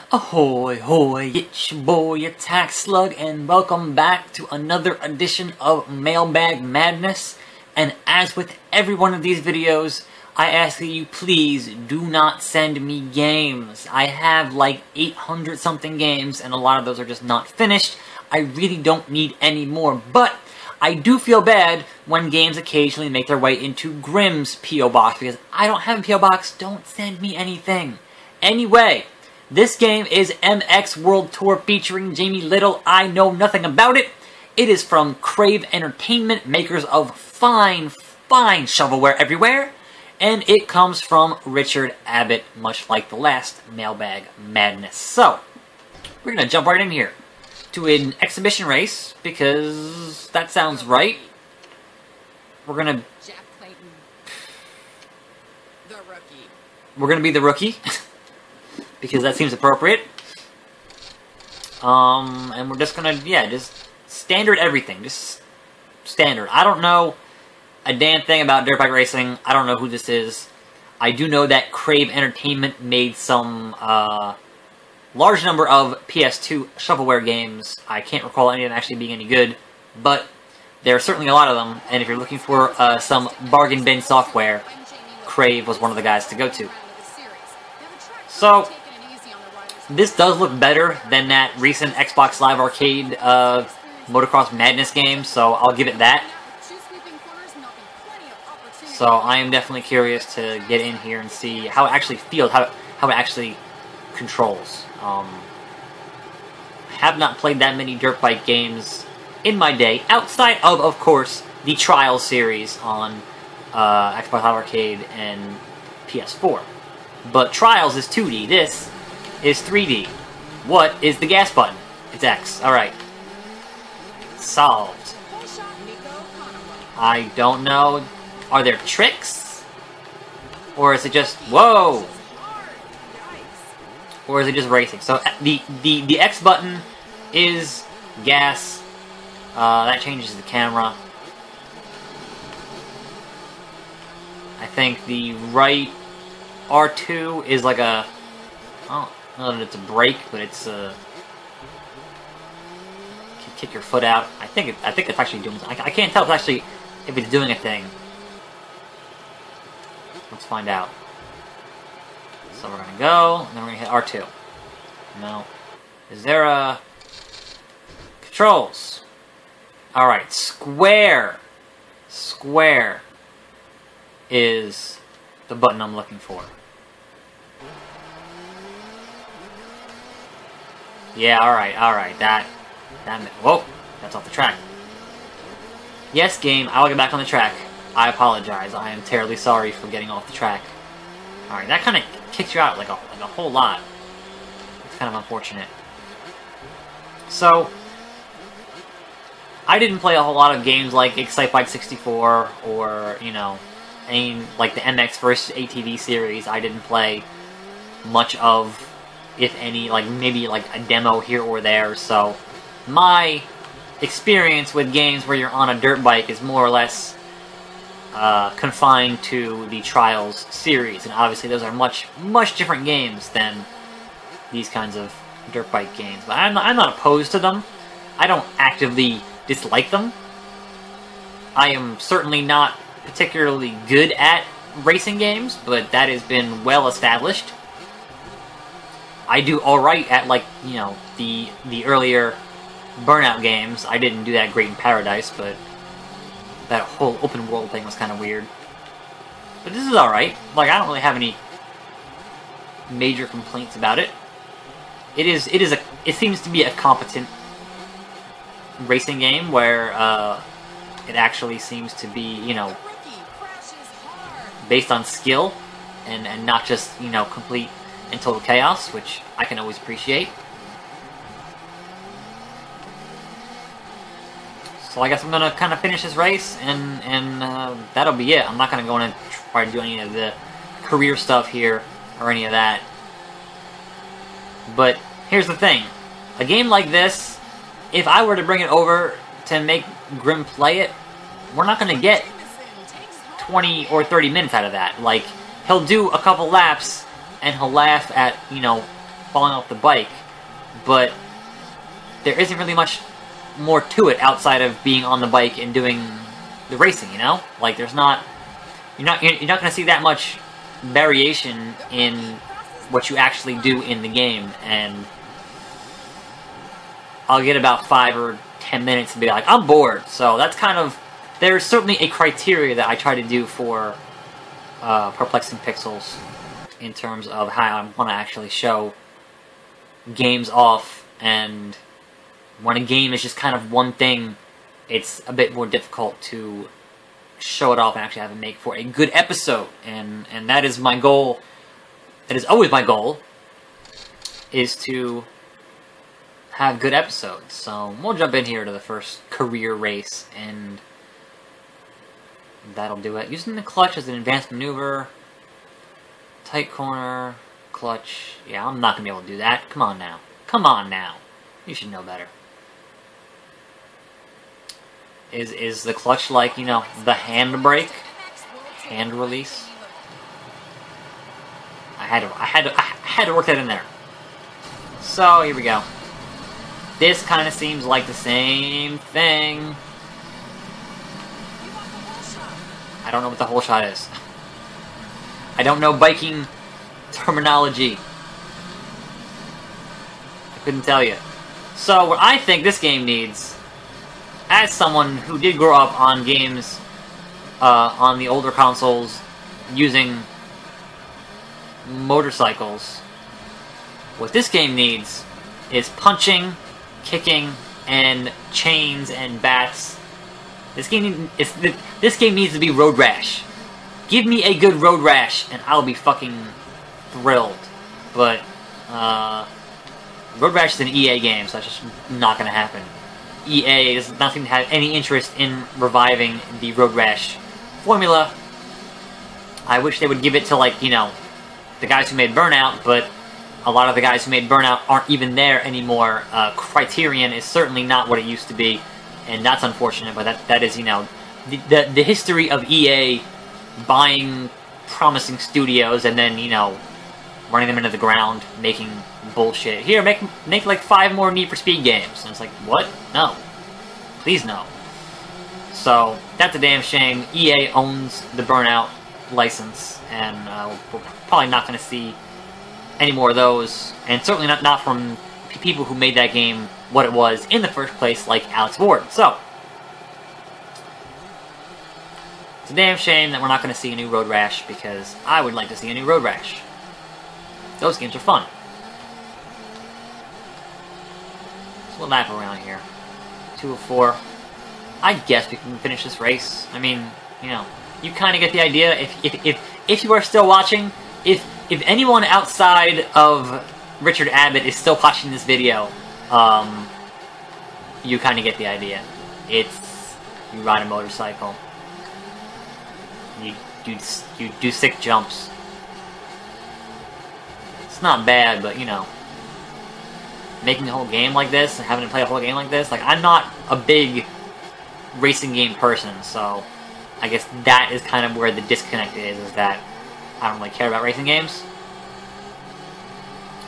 Ahoy hoy, it's your boy attackslug, and welcome back to another edition of Mailbag Madness. And as with every one of these videos, I ask that you please do not send me games. I have like 800 something games, and a lot of those are just not finished. I really don't need any more, but I do feel bad when games occasionally make their way into Grimm's P.O. Box, because I don't have a P.O. Box. Don't send me anything. Anyway, this game is MX World Tour featuring Jamie Little. I know nothing about it. It is from Crave Entertainment, makers of fine shovelware everywhere. And it comes from Richard Abbott, much like the last Mailbag Madness. So, we're going to jump right in here to an exhibition race, because that sounds right. We're going to... Jack Clayton, the rookie. We're going to be the rookie, because that seems appropriate. And we're just going to, just standard everything. Just standard. I don't know a damn thing about dirt bike racing. I don't know who this is. I do know that Crave Entertainment made some large number of PS2 shovelware games. I can't recall any of them actually being any good, but there are certainly a lot of them, and if you're looking for some bargain bin software, Crave was one of the guys to go to. So, this does look better than that recent Xbox Live Arcade Motocross Madness game, so I'll give it that. So I am definitely curious to get in here and see how it actually feels, how it actually controls. Have not played that many dirt bike games in my day, outside of course, the Trials series on Xbox Live Arcade and PS4. But Trials is 2D, this is 3D. What is the gas button? It's X. Alright. Solved. I don't know. Are there tricks? Or is it just... Whoa! Or is it just racing? So the X button is gas. That changes the camera. I think the right R2 is like a... I don't know that it's a brake, but it's a... Kick your foot out. I think it's actually doing... I can't tell if it's doing a thing. Let's find out. So we're gonna go, and then we're gonna hit R2. No. Is there a... Controls. Alright, square. Square is the button I'm looking for. Yeah, alright. Whoa, that's off the track. Yes, game, I'll get back on the track. I apologize. I am terribly sorry for getting off the track. Alright, that kind of kicked you out like a whole lot. It's kind of unfortunate. So, I didn't play a whole lot of games like Excite Bike 64 or, you know, any, like the MX vs. ATV series. I didn't play much of, if any, like maybe like a demo here or there. So, my experience with games where you're on a dirt bike is more or less confined to the Trials series, and obviously those are much different games than these kinds of dirt bike games. But I'm not opposed to them. I don't actively dislike them. I am certainly not particularly good at racing games, but that has been well established. I do alright at, like, you know, the earlier Burnout games. I didn't do that great in Paradise, but that whole open world thing was kind of weird. But this is alright. Like, I don't really have any major complaints about it. It seems to be a competent racing game where it actually seems to be, you know, based on skill and not just, you know, complete and total chaos, which I can always appreciate. So I guess I'm gonna kind of finish this race, and that'll be it. I'm not gonna go in and try to do any of the career stuff here or any of that. But here's the thing: a game like this, if I were to bring it over to make Grimm play it, we're not gonna get 20 or 30 minutes out of that. Like, he'll do a couple laps and he'll laugh at, you know, falling off the bike, but there isn't really much more to it outside of being on the bike and doing the racing, you know? Like, there's not... You're not going to see that much variation in what you actually do in the game, and I'll get about 5 or 10 minutes and be like, I'm bored. So that's kind of... There's certainly a criteria that I try to do for Perplexing Pixels in terms of how I want to actually show games off, and when a game is just kind of one thing, it's a bit more difficult to show it off and actually have it make for a good episode, and that is my goal. That is always my goal, is to have good episodes. So we'll jump in here to the first career race, and that'll do it. Using the clutch as an advanced maneuver, tight corner, clutch. Yeah, I'm not gonna be able to do that. Come on now. Come on now. You should know better. Is the clutch like, you know, the handbrake? Hand release? I had to work that in there. So, here we go. This kind of seems like the same thing. I don't know what the whole shot is. I don't know biking terminology. I couldn't tell you. So, what I think this game needs, as someone who did grow up on games on the older consoles using motorcycles, what this game needs is punching, kicking, and chains and bats. This game needs to be Road Rash. Give me a good Road Rash, and I'll be fucking thrilled. But Road Rash is an EA game, so that's just not going to happen. EA does not seem to have any interest in reviving the Road Rash formula. I wish they would give it to, like, you know, the guys who made Burnout, but a lot of the guys who made Burnout aren't even there anymore. Criterion is certainly not what it used to be, and that's unfortunate, but that is, you know, the history of EA buying promising studios and then, you know, running them into the ground, making bullshit. Here, make like 5 more Need for Speed games. And it's like, what? No. Please no. So, that's a damn shame. EA owns the Burnout license, and we're probably not going to see any more of those, and certainly not from people who made that game what it was in the first place, like Alex Ward. So, it's a damn shame that we're not going to see a new Road Rash, because I would like to see a new Road Rash. Those games are fun. So we'll lap around here. 2 of 4. I guess we can finish this race. I mean, you know, you kind of get the idea. If you are still watching, if anyone outside of Richard Abbott is still watching this video, you kind of get the idea. It's, you ride a motorcycle. You do sick jumps. It's not bad, but, you know, making a whole game like this and having to play a whole game like this, like, I'm not a big racing game person, so I guess that is kind of where the disconnect is that I don't really care about racing games.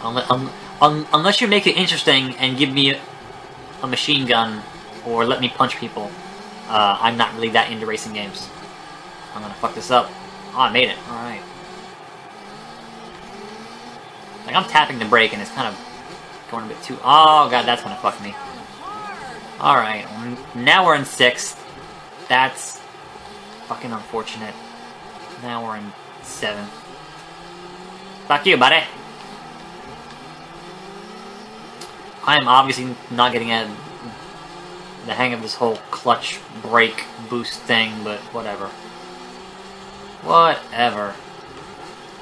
Unless you make it interesting and give me a machine gun or let me punch people, I'm not really that into racing games. I'm gonna fuck this up. Oh, I made it. Alright. Like, I'm tapping the brake and it's kind of going a bit too... Oh, God, that's gonna fuck me. Alright, now we're in 6th. That's fucking unfortunate. Now we're in 7th. Fuck you, buddy. I am obviously not getting the hang of this whole clutch brake boost thing, but whatever. Whatever.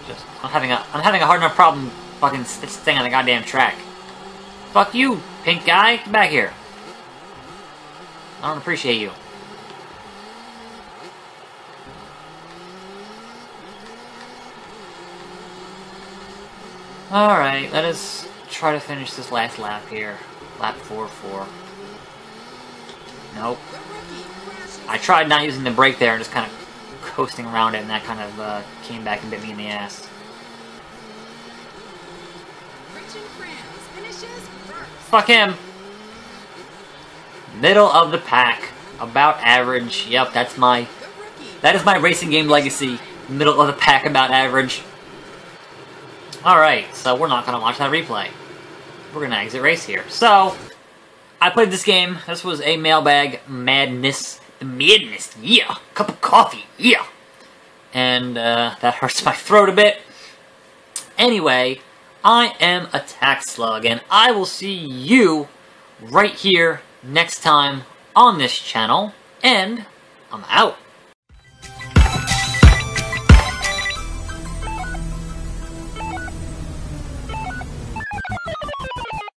Just, I'm having a hard enough problem fucking staying on the goddamn track. Fuck you, pink guy. Get back here. I don't appreciate you. Alright, let us try to finish this last lap here. Lap 4-4. Nope. I tried not using the brake there and just kind of coasting around it, and that kind of came back and bit me in the ass. Fuck him. Middle of the pack. About average. Yep, that is my racing game legacy. Middle of the pack, about average. Alright, so we're not going to watch that replay. We're going to exit race here. So, I played this game. This was a Mailbag Madness. The madness, yeah. Cup of coffee, yeah. And that hurts my throat a bit. Anyway, I am attackslug, and I will see you right here next time on this channel, and I'm out.